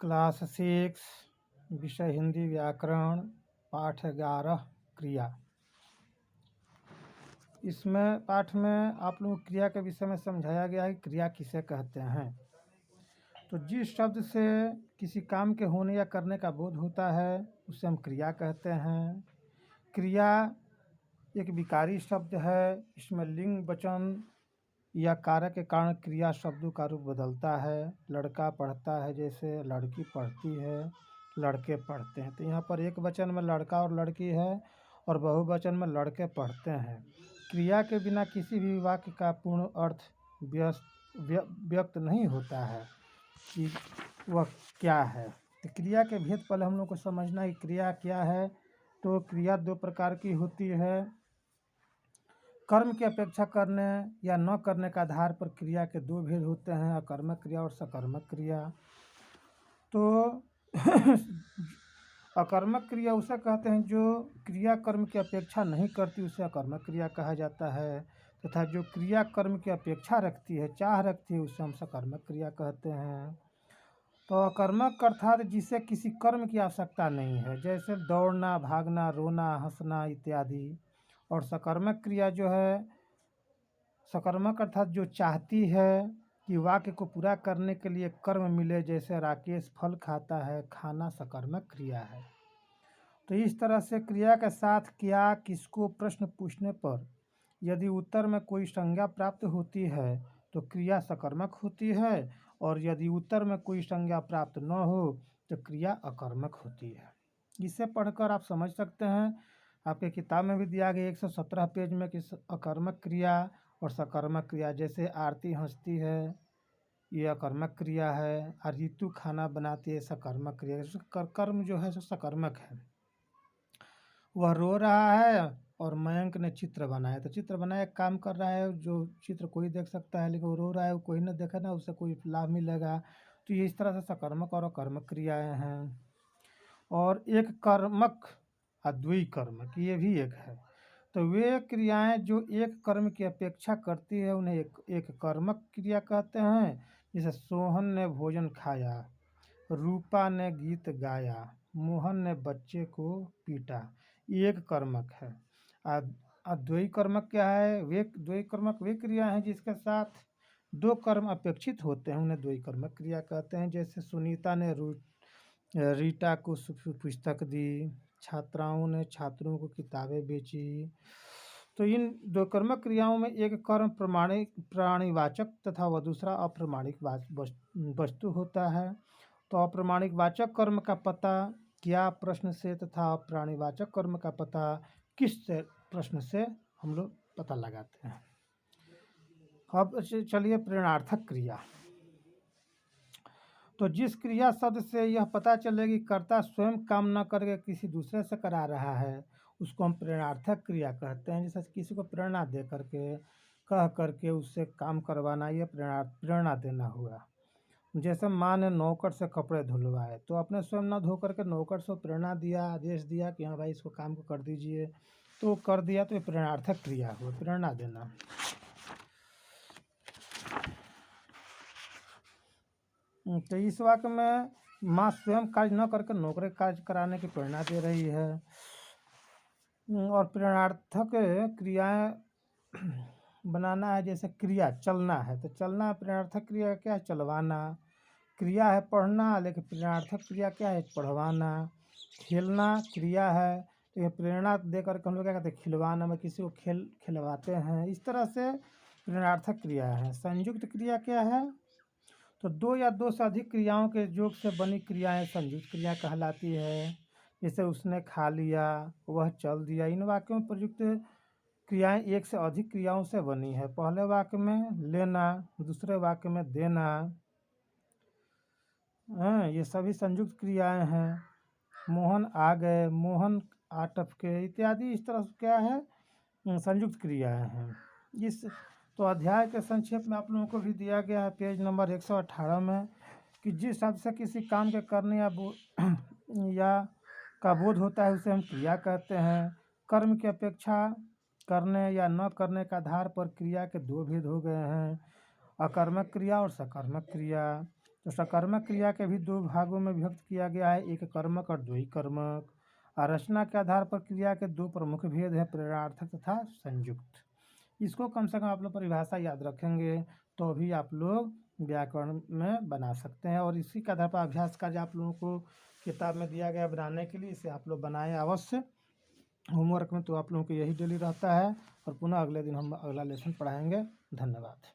Class 6 विषय हिंदी व्याकरण पाठ 11 क्रिया। इसमें पाठ में आप लोगों को क्रिया के विषय में समझाया गया है कि क्रिया किसे कहते हैं। तो जिस शब्द से किसी काम के होने या करने का बोध होता है उसे हम क्रिया कहते हैं। क्रिया एक विकारी शब्द है। इसमें लिंग वचन या कारक के कारण क्रिया शब्दों का रूप बदलता है। लड़का पढ़ता है जैसे लड़की पढ़ती है, लड़के पढ़ते हैं। तो यहाँ पर एक वचन में लड़का और लड़की है और बहुवचन में लड़के पढ़ते हैं। क्रिया के बिना किसी भी वाक्य का पूर्ण अर्थ व्यक्त नहीं होता है कि वह क्या है। तो क्रिया के भेद पहले हम लोग को समझना है कि क्रिया क्या है। तो क्रिया दो प्रकार की होती है। कर्म की अपेक्षा करने या न करने के आधार पर क्रिया के दो भेद होते हैं, अकर्मक क्रिया और सकर्मक क्रिया। तो अकर्मक क्रिया उसे कहते हैं जो क्रिया कर्म की अपेक्षा नहीं करती, उसे अकर्मक क्रिया कहा जाता है। तथा जो क्रिया कर्म की अपेक्षा रखती है, चाह रखती है, उसे हम सकर्मक क्रिया कहते हैं। तो अकर्मक अर्थात जिसे किसी कर्म की आवश्यकता नहीं है, जैसे दौड़ना, भागना, रोना, हंसना इत्यादि। और सकर्मक क्रिया जो है, सकर्मक अर्थात जो चाहती है कि वाक्य को पूरा करने के लिए कर्म मिले, जैसे राकेश फल खाता है, खाना सकर्मक क्रिया है। तो इस तरह से क्रिया के साथ क्या, किसको प्रश्न पूछने पर यदि उत्तर में कोई संज्ञा प्राप्त होती है तो क्रिया सकर्मक होती है, और यदि उत्तर में कोई संज्ञा प्राप्त न हो तो क्रिया अकर्मक होती है। इसे पढ़कर आप समझ सकते हैं, आपके किताब में भी दिया गया 117 पेज में कि अकर्मक क्रिया और सकर्मक क्रिया। जैसे आरती हंसती है, ये अकर्मक क्रिया है। और रितु खाना बनाती है, सकर्मक क्रिया। कर्म जो है सो सकर्मक है। वह रो रहा है और मयंक ने चित्र बनाया, तो चित्र बनाया काम कर रहा है, जो चित्र कोई देख सकता है, लेकिन वो रो रहा है, वो कोई न देखे ना, उससे कोई लाभ मिलेगा। तो ये इस तरह से सकर्मक और अकर्मक क्रियाएं हैं। और एक कर्मक अद्वैय कर्मक, ये भी एक है। तो वे क्रियाएं जो एक कर्म की अपेक्षा करती है उन्हें एक कर्मक क्रिया कहते हैं। जैसे सोहन ने भोजन खाया, रूपा ने गीत गाया, मोहन ने बच्चे को पीटा, ये एक कर्मक है। अद्वैय कर्मक क्या है? वे द्वैय कर्मक वे क्रिया हैं जिसके साथ दो कर्म अपेक्षित होते हैं, उन्हें द्वैय कर्मक क्रिया कहते हैं। जैसे सुनीता ने रीटा को पुस्तक दी, छात्राओं ने छात्रों को किताबें बेची। तो इन दो कर्मक क्रियाओं में एक कर्म प्राणीवाचक तथा वह दूसरा अप्रमाणिक वस्तु होता है। तो अप्रमाणिक वाचक कर्म का पता क्या प्रश्न से तथा अप्राणीवाचक कर्म का पता किस प्रश्न से हम लोग पता लगाते हैं। अब चलिए प्रेरणार्थक क्रिया। तो जिस क्रिया शब्द से यह पता चलेगी कर्ता स्वयं काम न करके किसी दूसरे से करा रहा है उसको हम प्रेरणार्थक क्रिया कहते हैं। जैसे किसी को प्रेरणा दे करके, कह करके उससे काम करवाना, ये प्रेरणा देना हुआ। जैसे माँ ने नौकर से कपड़े धुलवाए, तो अपने स्वयं न धो करके नौकर से प्रेरणा दिया, आदेश दिया कि हाँ भाई इसको काम को कर दीजिए, तो कर दिया, तो ये प्रेरणार्थक क्रिया हुआ, प्रेरणा देना। तो इस वाक्य में माँ स्वयं कार्य न करके नौकर कार्य कराने की प्रेरणा दे रही है। और प्रेरणार्थक क्रियाएं बनाना है। जैसे क्रिया चलना है, तो चलना प्रेरणार्थक क्रिया क्या है? चलवाना। क्रिया है पढ़ना, लेकिन प्रेरणार्थक क्रिया क्या है? पढ़वाना। खेलना क्रिया है, तो ये प्रेरणा दे करके हम लोग क्या कहते हैं? खिलवाना, में किसी को खिलवाते हैं। इस तरह से प्रेरणार्थक क्रिया है। संयुक्त क्रिया क्या है? तो दो या दो से अधिक क्रियाओं के योग से बनी क्रियाएं संयुक्त क्रिया कहलाती है। जैसे उसने खा लिया, वह चल दिया। इन वाक्यों में प्रयुक्त क्रियाएं एक से अधिक क्रियाओं से बनी है। पहले वाक्य में लेना, दूसरे वाक्य में देना, ये सभी संयुक्त क्रियाएं हैं। मोहन आ गए, मोहन आ टपके इत्यादि, इस तरह से क्या है? संयुक्त क्रियाएं हैं। इस तो अध्याय के संक्षेप में आप लोगों को भी दिया गया है पेज नंबर 118 में कि जिस शब्द से किसी काम के करने या का बोध होता है उसे हम क्रिया कहते हैं। कर्म की अपेक्षा करने या न करने के आधार पर क्रिया के दो भेद हो गए हैं, अकर्मक क्रिया और सकर्मक क्रिया। तो सकर्मक क्रिया के भी दो भागों में विभक्त किया गया है, एक कर्मक और द्वयी कर्मक। और रचना के आधार पर क्रिया के दो प्रमुख भेद हैं, प्रेरणार्थक तथा संयुक्त। इसको कम से कम आप लोग परिभाषा याद रखेंगे तो भी आप लोग व्याकरण में बना सकते हैं। और इसी के आधार पर अभ्यास कार्य आप लोगों को किताब में दिया गया बनाने के लिए, इसे आप लोग बनाएं अवश्य होमवर्क में। तो आप लोगों को यही डेली रहता है और पुनः अगले दिन हम अगला लेसन पढ़ाएंगे। धन्यवाद।